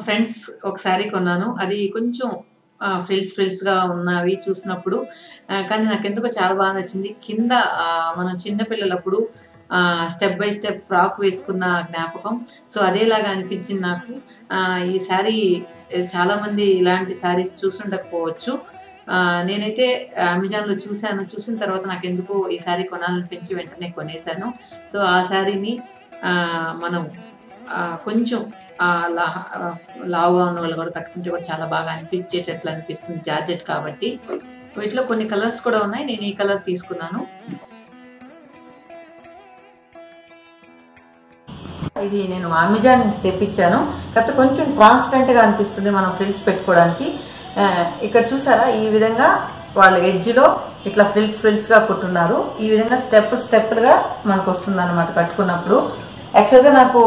Friends ఒక శారీ కొన్నాను. అది కొంచెం ఫ్రిల్స్‌గా ఉన్నవి చూసినప్పుడు కానీ నాకెందుకో చాలా బాగా నచ్చింది. కింద మనం చిన్న పిల్లలప్పుడు స్టెప్ బై స్టెప్ ఫ్రాక్ వేసుకున్న జ్ఞాపకం. సో, అదేలాగా అనిపించింది నాకు. ఈ శారీ చాలామంది ఇలాంటి శారీస్ చూసుండకపోవచ్చు. నేనైతే అమెజాన్‌లో చూసాను. చూసిన తర్వాత నాకెందుకో ఈ శారీ కొనాలనిపించి వెంటనే కొనేసాను. సో, ఆ శారీని మనం కొంచెం లావుగా ఉన్న వాళ్ళు కూడా కట్టుకుంటే కూడా చాలా బాగా అనిపించేటట్లు అనిపిస్తుంది. జార్జెట్ కాబట్టి. వీటిలో కొన్ని కలర్స్ కూడా ఉన్నాయి. నేను ఈ కలర్ తీసుకున్నాను. ఇది నేను అమెజాన్ నుంచి తెప్పించాను. కాకపోతే కొంచెం ట్రాన్స్పరెంట్‌గా అనిపిస్తుంది మనం ఫ్రిల్స్ పెట్టుకోవడానికి. ఇక్కడ చూసారా ఈ విధంగా వాళ్ళు ఎడ్జ్‌లో ఇట్లా ఫ్రిల్స్‌గా కుట్టున్నారు. ఈ విధంగా స్టెప్పులుగా మనకు వస్తుందన్నమాట కట్టుకున్నప్పుడు. యాక్చువల్‌గా నాకు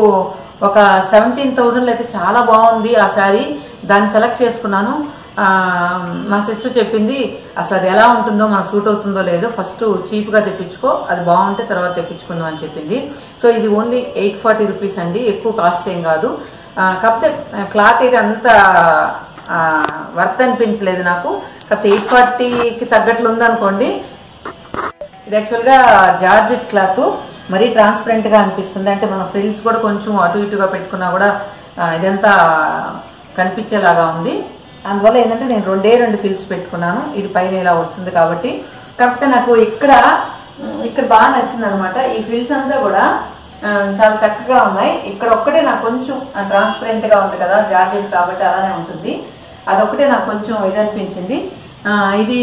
ఒక 17,000లో అయితే చాలా బాగుంది ఆ శారీ. దాన్ని సెలెక్ట్ చేసుకున్నాను. మా సిస్టర్ చెప్పింది అసలు అది ఎలా ఉంటుందో మనకు సూట్ అవుతుందో లేదో ఫస్ట్ చీప్గా తెప్పించుకో, అది బాగుంటే తర్వాత తెప్పించుకుందాం అని చెప్పింది. సో ఇది ఓన్లీ 840 రూపీస్ అండి, ఎక్కువ కాస్ట్ ఏం కాదు. కాకపోతే క్లాత్ అయితే అంత వర్త్ అనిపించలేదు నాకు. కాకపోతే 840కి తగ్గట్లు ఉందనుకోండి. ఇది యాక్చువల్గా జార్జెట్ క్లాత్, మరీ ట్రాన్స్పరెంట్ గా అనిపిస్తుంది. అంటే మన ఫ్రిల్స్ కూడా కొంచెం అటు ఇటుగా పెట్టుకున్నా కూడా ఇదంతా కనిపించేలాగా ఉంది. అందువల్ల ఏంటంటే నేను రెండు ఫ్రిల్స్ పెట్టుకున్నాను. ఇది పైన ఇలా వస్తుంది కాబట్టి. కాకపోతే నాకు ఇక్కడ బాగా నచ్చింది అనమాట. ఈ ఫ్రిల్స్ అంతా కూడా చాలా చక్కగా ఉన్నాయి. ఇక్కడ ఒక్కటే నాకు కొంచెం ట్రాన్స్పరెంట్ గా ఉంది కదా, జార్జెట్ కాబట్టి అలానే ఉంటుంది. అదొక్కటే నాకు కొంచెం ఇది అనిపించింది. ఇది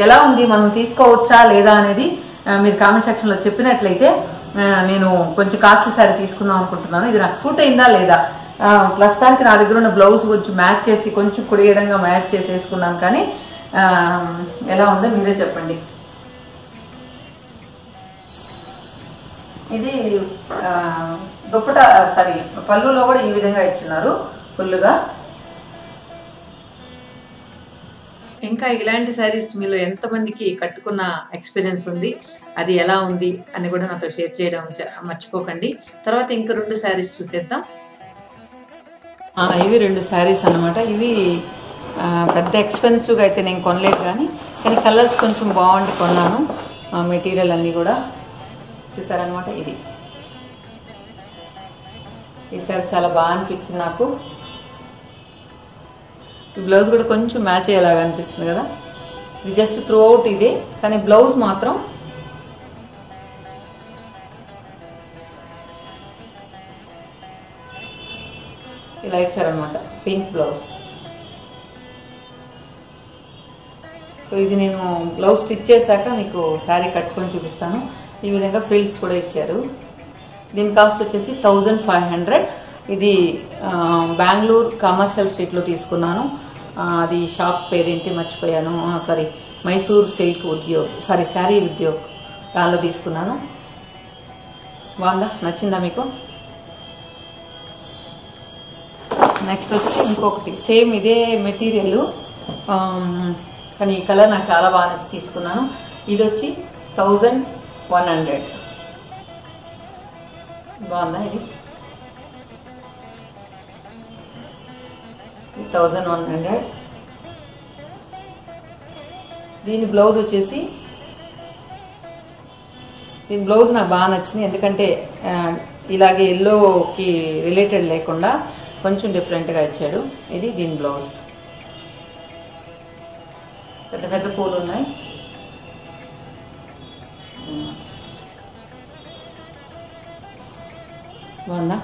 ఎలా ఉంది, మనం తీసుకోవచ్చా లేదా అనేది మీరు కామెంట్ సెక్షన్ లో చెప్పినట్లయితే నేను కొంచెం కాస్ట్లీ శారీ తీసుకుందాం అనుకుంటున్నాను. ఇది నాకు సూట్ అయిందా లేదా. ప్రస్తుతానికి నా దగ్గర ఉన్న బ్లౌజ్ కొంచెం మ్యాచ్ చేసి కొంచెం కుడియడంగా మ్యాచ్ చేసి వేసుకున్నాను. కానీ ఎలా ఉందో మీరే చెప్పండి. ఇది దుప్పట పళ్ళులో కూడా ఈ విధంగా ఇచ్చినారు ఫుల్గా. ఇంకా ఇలాంటి శారీస్ మీలో ఎంతమందికి కట్టుకున్న ఎక్స్పీరియన్స్ ఉంది, అది ఎలా ఉంది అని కూడా నాతో షేర్ చేయడం మర్చిపోకండి. తర్వాత ఇంకా 2 శారీస్ చూసేద్దాం. ఇవి 2 శారీస్ అన్నమాట. ఇవి పెద్ద ఎక్స్పెన్సివ్గా అయితే నేను కొనలేదు, కానీ కలర్స్ కొంచెం బాగుండి కొన్నాను. మెటీరియల్ అన్నీ కూడా చూసారనమాట. ఈ శారీ చాలా బాగా అనిపించింది నాకు. ఈ బ్లౌజ్ కూడా కొంచెం మ్యాచ్ అయ్యేలాగా అనిపిస్తుంది కదా. ఇది జస్ట్ త్రూ అవుట్ ఇదే, కానీ బ్లౌజ్ మాత్రం ఇలా ఇచ్చారనమాట, పింక్ బ్లౌజ్. సో ఇది నేను బ్లౌజ్ స్టిచ్ చేశాక మీకు శారీ కట్టుకొని చూపిస్తాను. ఈ విధంగా ఫ్రిల్స్ కూడా ఇచ్చారు. దీని కాస్ట్ వచ్చేసి 1500. ఇది బెంగళూరు కమర్షియల్ స్ట్రీట్లో తీసుకున్నాను. అది షాప్ పేరేంటి మర్చిపోయాను. మైసూర్ సిల్క్ ఉద్యోగ్, శారీ ఉద్యోగ్, దానిలో తీసుకున్నాను. బాగుందా, నచ్చిందా మీకు? నెక్స్ట్ వచ్చి ఇంకొకటి సేమ్ ఇదే మెటీరియల్, కానీ ఈ కలర్ నాకు చాలా బాగా నచ్చి తీసుకున్నాను. ఇది వచ్చి 1100. బాగుందా ఇది? 1100. దీని బ్లౌజ్ వచ్చేసి, దీని బ్లౌజ్ నాకు బాగా నచ్చింది. ఎందుకంటే ఇలాగే ఎల్లోకి రిలేటెడ్ లేకుండా కొంచెం డిఫరెంట్గా ఇచ్చాడు. ఇది దీని బ్లౌజ్. పెద్ద పెద్ద పూలు ఉన్నాయి. బాగుందా?